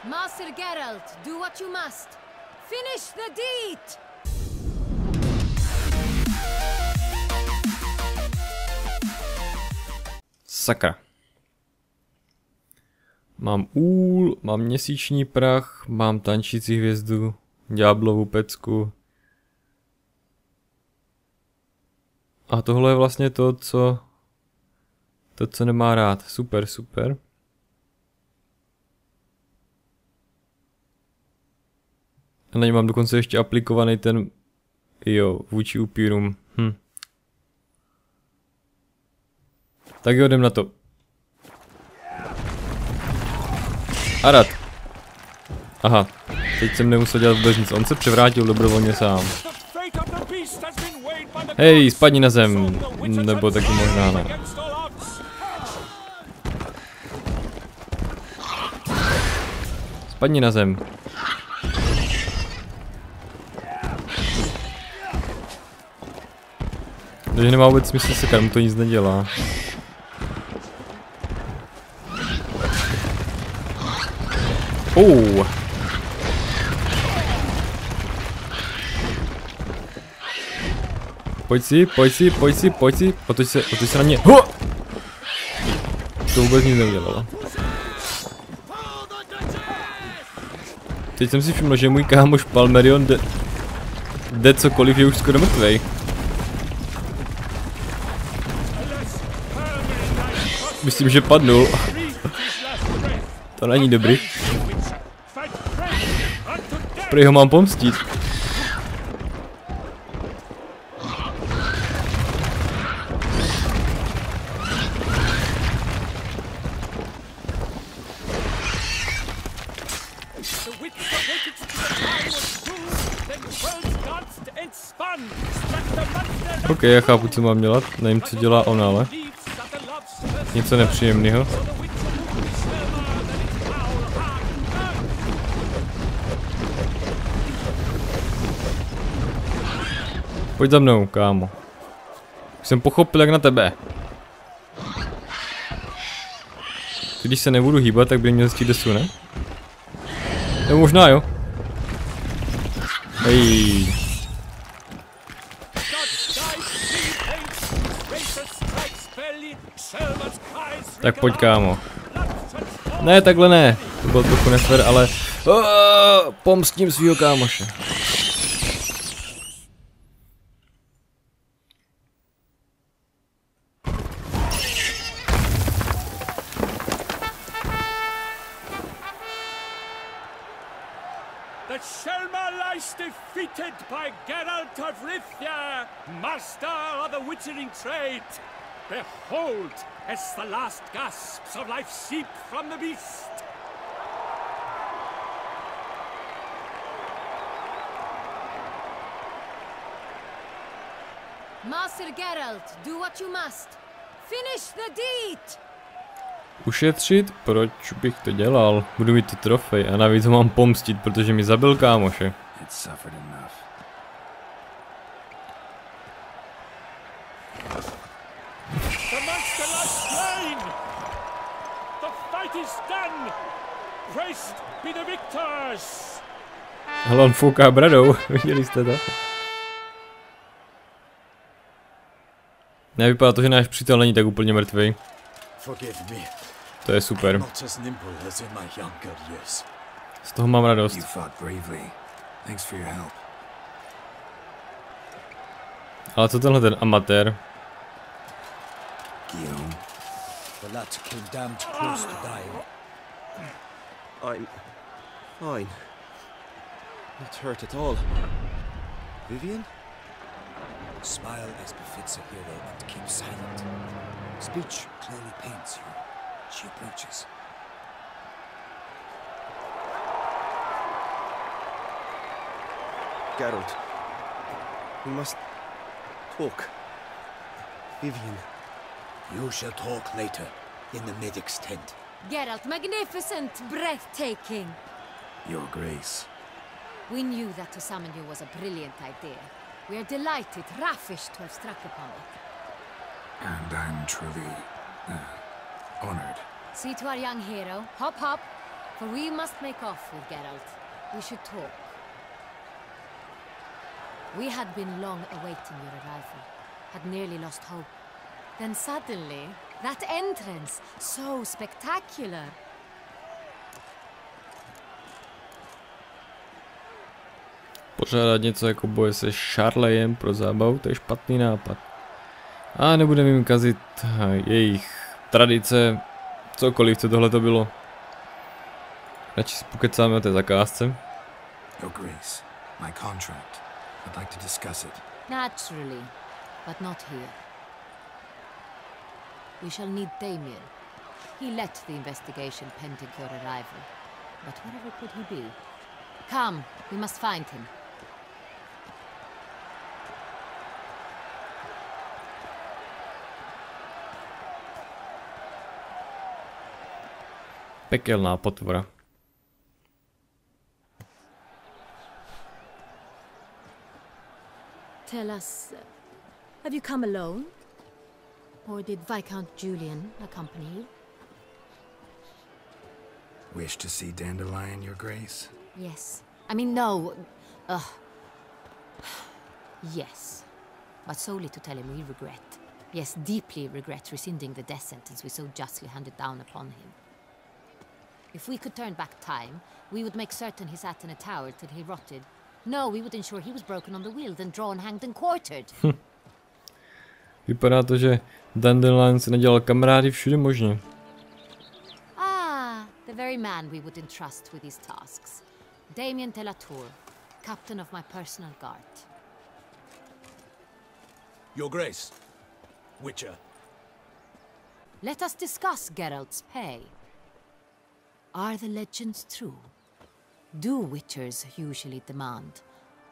Master Geralt, do what you must. Finish the deed! Sakra. Mám úl, mám měsíční prach, mám tančící hvězdu, ďáblovu pecku. A tohle je vlastně to, co nemá rád. Super, super. A na ně mám dokonce ještě aplikovaný ten, jo, vůči upírům. Tak jo, jdem na to. Arat. Aha, teď jsem nemusel dělat vůbec nic, on se převrátil dobrovolně sám. Hej, spadni na zem, nebo taky možná ne. Spadni na zem. Takže nemá vůbec smysl sekat, mu to nic nedělá. Pojď si, otoč se na mě. To vůbec nic neudělalo. Teď jsem si všiml, že můj kámoš Palmerion jde cokoliv, je už skoro mrtvej. Myslím, že padnul. To není dobrý. Prý ho mám pomstít. Ok, já chápu, co mám dělat. Nevím, co dělá on, ale něco nepříjemného. Pojď za mnou, kámo. Už jsem pochopil, jak na tebe. Když se nebudu hýbat, tak by měl zjistit desu, ne? Nebo možná jo. Hej. Tak pojď, kámo. Ne, takhle ne. To bylo trochu nefér, ale pomstím svýho kámoše. The Selma lies defeated by Geralt of Rivia, master of the witchering trade. Behold, as the last gasps of life seep from the beast. Master Geralt, do what you must. Finish the deed! Ušetřit? Proč bych to dělal? Budu mít tu trofej a navíc ho mám pomstit, protože mi zabil kámoše. Hele, on fouká bradou, viděli jste to? Nevypadá to, že náš přítel není tak úplně mrtvý. To je super. Z toho mám radost. Ale co tenhle ten amatér? I'm fine. Not hurt at all. Vivian? Smile as befits a hero and keep silent. Speech clearly paints you. She approaches. Geralt. We must talk. Vivian. You shall talk later, in the medic's tent. Geralt, magnificent, breathtaking. Your Grace. We knew that to summon you was a brilliant idea. We are delighted, ravished to have struck upon it. And I'm truly honored. See to our young hero. Hop, hop. For we must make off with Geralt. We should talk. We had been long awaiting your arrival, had nearly lost hope. Then suddenly, that entrance, so spectacular. Pořádat něco jako boje se Šarlejem pro zábavu, to je špatný nápad. A nebudeme jim kazit jejich tradice, cokoliv, co tohle to bylo. Radši si pokecáme o té zakázce. Your Grace, my contract. I'd like to discuss it. Naturally, but not here. We shall need Damien. He led the investigation pending your arrival. But wherever could he be? Come, we must find him. Pekelná potvora. Tell us, have you come alone? Or did Viscount Julian accompany you? Wish to see Dandelion, Your Grace? Yes. I mean, no. Yes. But solely to tell him we regret. Yes, deeply regret rescinding the death sentence we so justly handed down upon him. If we could turn back time, we would make certain he sat in a tower till he rotted. No, we would ensure he was broken on the wheel, then drawn, hanged and quartered. Vypadá to, že Dandelion si nadělal kamarády všude možně. Ah, the very man we would entrust with these tasks. Damien de la Tour, captain of my personal guard. Your Grace, Witcher. Let us discuss Geralt's pay. Are the legends true? Do Witchers usually demand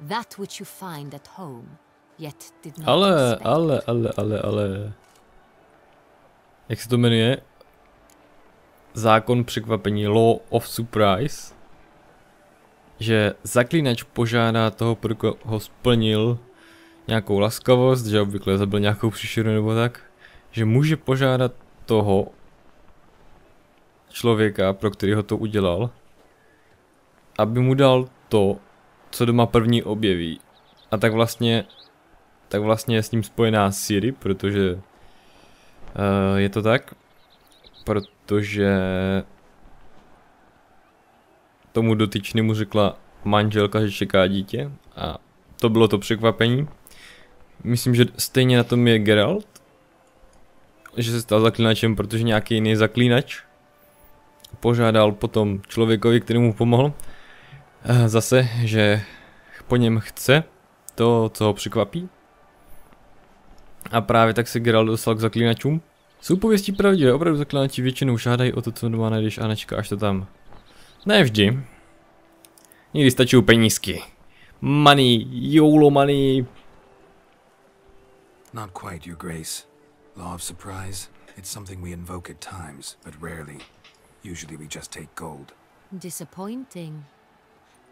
that which you find at home, yet did not expect? Ale. Jak se to jmenuje? Zákon překvapení, Law of Surprise. Že zaklínač požádá toho, pro koho splnil nějakou laskavost, že obvykle zabil nějakou příšeru nebo tak, že může požádat toho člověka, pro kterého to udělal, aby mu dal to, co doma první objeví. A tak vlastně je s ním spojená Siri, protože je to tak, protože tomu dotyčnému řekla manželka, že čeká dítě a to bylo to překvapení. Myslím, že stejně na tom je Geralt, že se stal zaklínačem, protože nějaký jiný zaklínač požádal potom člověkovi, který mu pomohl, zase, že po něm chce to, co ho překvapí. A právě tak se Geralt dostal k zaklínačům. Jsou pověstí pravdivé, opravdu zaklínači většinou žádají o to, co doma najdeš a nečekáš to tam. Ne vždy. Někdy stačí penízky. Money, YOLO money. Not quite, Your Grace. Law of surprise, it's something we invoke at times, but rarely. Usually we just take gold. Disappointing.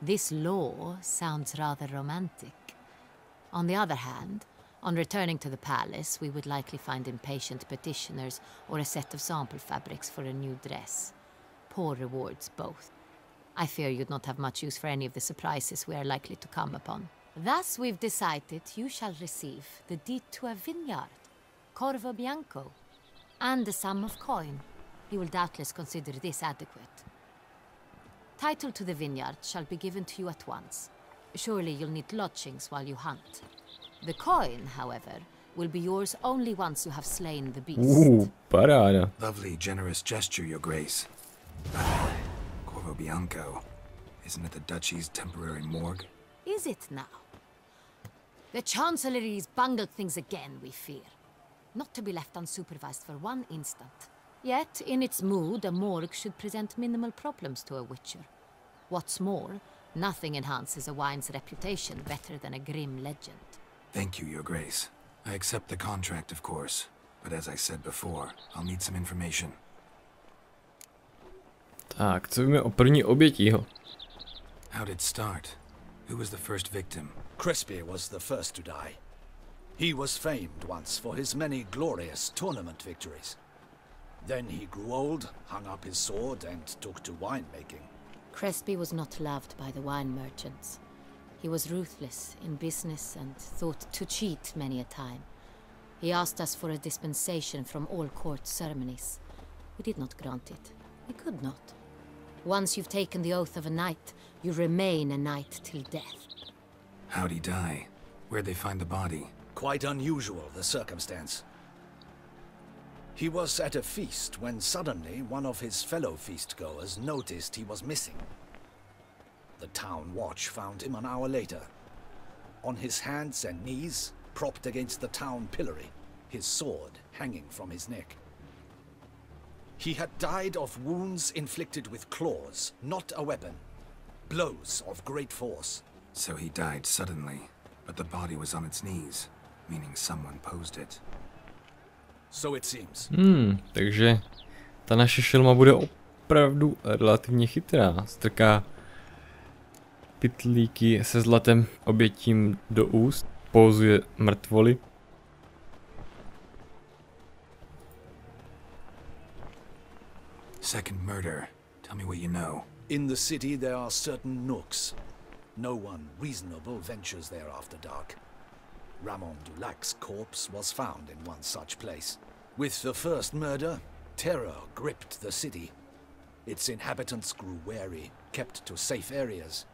This law sounds rather romantic. On the other hand, on returning to the palace, we would likely find impatient petitioners or a set of sample fabrics for a new dress. Poor rewards both. I fear you'd not have much use for any of the surprises we are likely to come upon. Thus we've decided you shall receive the deed to a vineyard, Corvo Bianco, and a sum of coin. You will doubtless consider this adequate. Title to the vineyard shall be given to you at once. Surely you'll need lodgings while you hunt. The coin, however, will be yours only once you have slain the beast. Paráda. Lovely, generous gesture, Your Grace. Corvo Bianco. Isn't it the Duchy's temporary morgue? Is it now? The Chancellery's bungled things again, we fear. Not to be left unsupervised for one instant. Yet, in its mood, a morgue should present minimal problems to a witcher. What's more, nothing enhances a wine's reputation better than a grim legend. Thank you, Your Grace. I accept the contract, of course. But as I said before, I'll need some information. Tak, co víme o první oběti? How did it start? Who was the first victim? Crispy was the first to die. He was famed once for his many glorious tournament victories. Then he grew old, hung up his sword, and took to winemaking. Crespi was not loved by the wine merchants. He was ruthless in business and thought to cheat many a time. He asked us for a dispensation from all court ceremonies. We did not grant it. We could not. Once you've taken the oath of a knight, you remain a knight till death. How'd he die? Where'd they find the body? Quite unusual, the circumstance. He was at a feast when suddenly one of his fellow feast-goers noticed he was missing. The town watch found him an hour later. On his hands and knees, propped against the town pillory, his sword hanging from his neck. He had died of wounds inflicted with claws, not a weapon. Blows of great force. So he died suddenly, but the body was on its knees, meaning someone posed it. So it seems. Takže ta naše šelma bude opravdu relativně chytrá. Strká pytlíky se zlatem obětím do úst, pózuje mrtvoly. Second murder. Tell me what you know. In the city there are certain nooks. No one reasonable ventures there after dark. Ramon Dulac's corpse was found in one such place. With the first murder, terror gripped the city. Its inhabitants grew wary, kept to safe areas.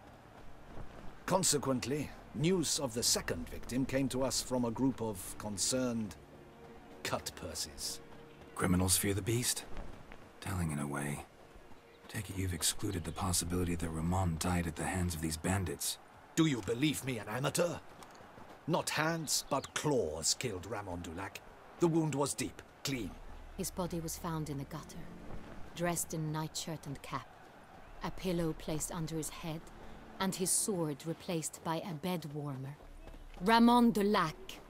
Consequently, news of the second victim came to us from a group of concerned cut-purses. Criminals fear the beast? Telling in a way. Take it you've excluded the possibility that Ramon died at the hands of these bandits. Do you believe me an amateur? Not hands, but claws killed Ramon Dulac. The wound was deep, clean. His body was found in the gutter, dressed in nightshirt and cap, a pillow placed under his head, and his sword replaced by a bed warmer. Ramon Dulac,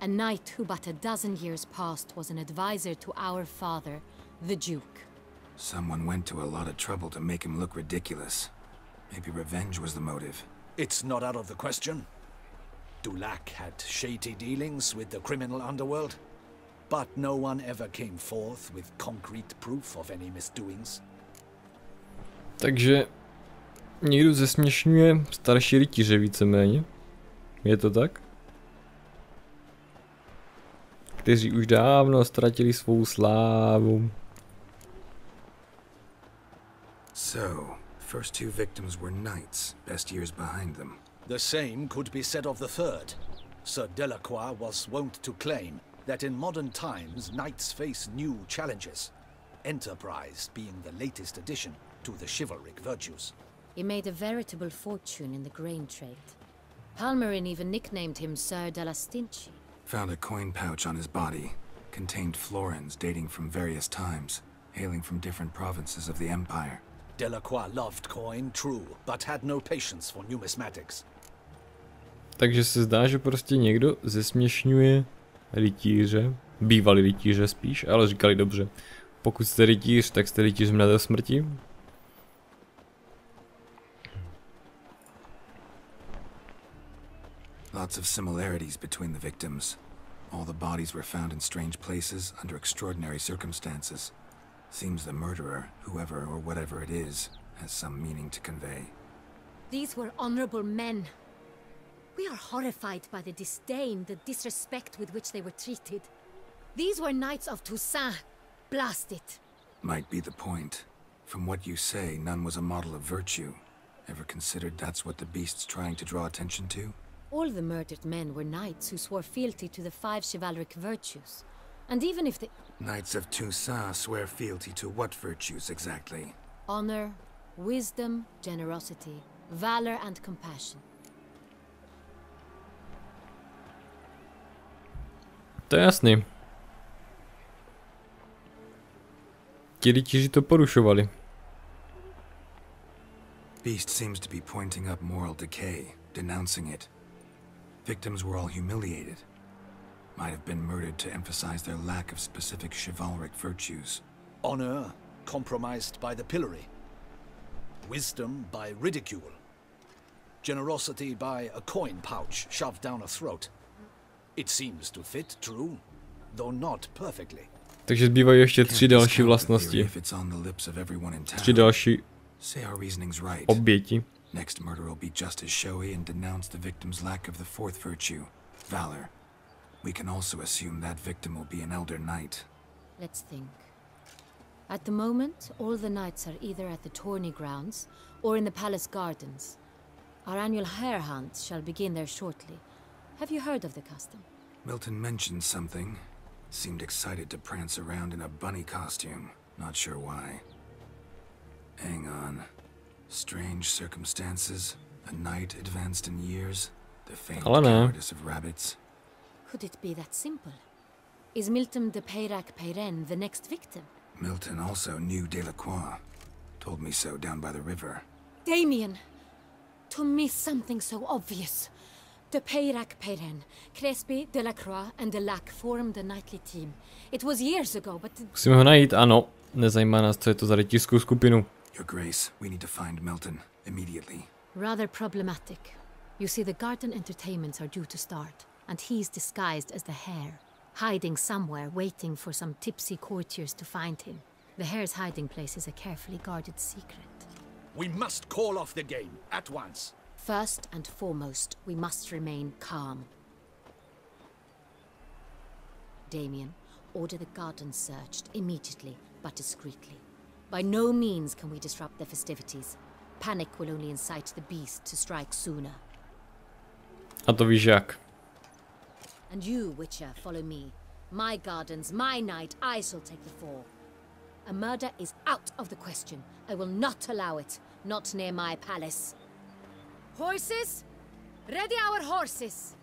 a knight who but a dozen years past was an advisor to our father, the Duke. Someone went to a lot of trouble to make him look ridiculous. Maybe revenge was the motive. It's not out of the question. Dulac had shady dealings with the criminal underworld, but no one ever came forth with concrete proof of any misdoings. Takže někdo zesměšňuje starší rytíře víceméně. Je to tak? Kteří už dávno ztratili svou slávu. So, first two victims were knights, best years behind them. The same could be said of the third. Sir Delacroix was wont to claim that in modern times knights face new challenges, enterprise being the latest addition to the chivalric virtues. He made a veritable fortune in the grain trade. Palmerin even nicknamed him Sir de la Stinchi. Found a coin pouch on his body. Contained florins dating from various times, hailing from different provinces of the Empire. Delacroix loved coin, true, but had no patience for numismatics. Takže se zdá, že prostě někdo zesměšňuje rytíře, bývalý rytíře spíš, ale říkali dobře. Pokud jste rytíř, tak jste rytíř mladé smrti. Lots of similarities between the victims. All the bodies were found in strange places under extraordinary circumstances. Seems the murderer, whoever or whatever it is, has some meaning to convey. These were honorable men. We are horrified by the disdain, the disrespect with which they were treated. These were knights of Toussaint. Blast it. Might be the point. From what you say, none was a model of virtue. Ever considered that's what the beast's trying to draw attention to? All the murdered men were knights who swore fealty to the 5 chivalric virtues. And even if they... Knights of Toussaint swear fealty to what virtues exactly? Honor, wisdom, generosity, valor and compassion. To je jasný. Ti rytíři to porušovali. Beast seems to be pointing up moral decay, denouncing it. Victims were all humiliated. Might have been murdered to emphasize their lack of specific chivalric virtues. Honor compromised by the pillory. Wisdom by ridicule. Generosity by a coin pouch shoved down a throat. It seems to fit, true, though not perfectly. Takže zbývají ještě 3 další vlastnosti. 3 další oběti. Next murder will be just as showy and denounce the victim's lack of the fourth virtue, valor. We can also assume that victim will be an elder knight. Let's think. At the moment, all the knights are either at the tourney grounds or in the palace gardens. Our annual hare hunt shall begin there shortly. Have you heard of the custom? Milton mentioned something. Seemed excited to prance around in a bunny costume. Not sure why. Hang on. Strange circumstances. A knight advanced in years. The faint cowardice of rabbits. Could it be that simple? Is Milton de Peyrac Peyren the next victim? Milton also knew Delacroix. Told me so down by the river. Damien! To miss something so obvious. De Peyrac Peyren, Crespi, Delacroix and Delac formed a knightly team. It was years ago, but... Musíme ho najít, ano. Nezajímá nás, co je to za rytířskou skupinu. Your Grace, we need to find Milton immediately. Rather problematic. You see, the garden entertainments are due to start, and he's disguised as the hare, hiding somewhere, waiting for some tipsy courtiers to find him. The hare's hiding place is a carefully guarded secret. We must call off the game at once. First and foremost, we must remain calm. Damien, order the garden searched immediately, but discreetly. By no means can we disrupt the festivities. Panic will only incite the beast to strike sooner. A to víš jak. And you, Witcher, follow me. My gardens, my night, I shall take the fall. A murder is out of the question. I will not allow it. Not near my palace. Horses? Ready our horses!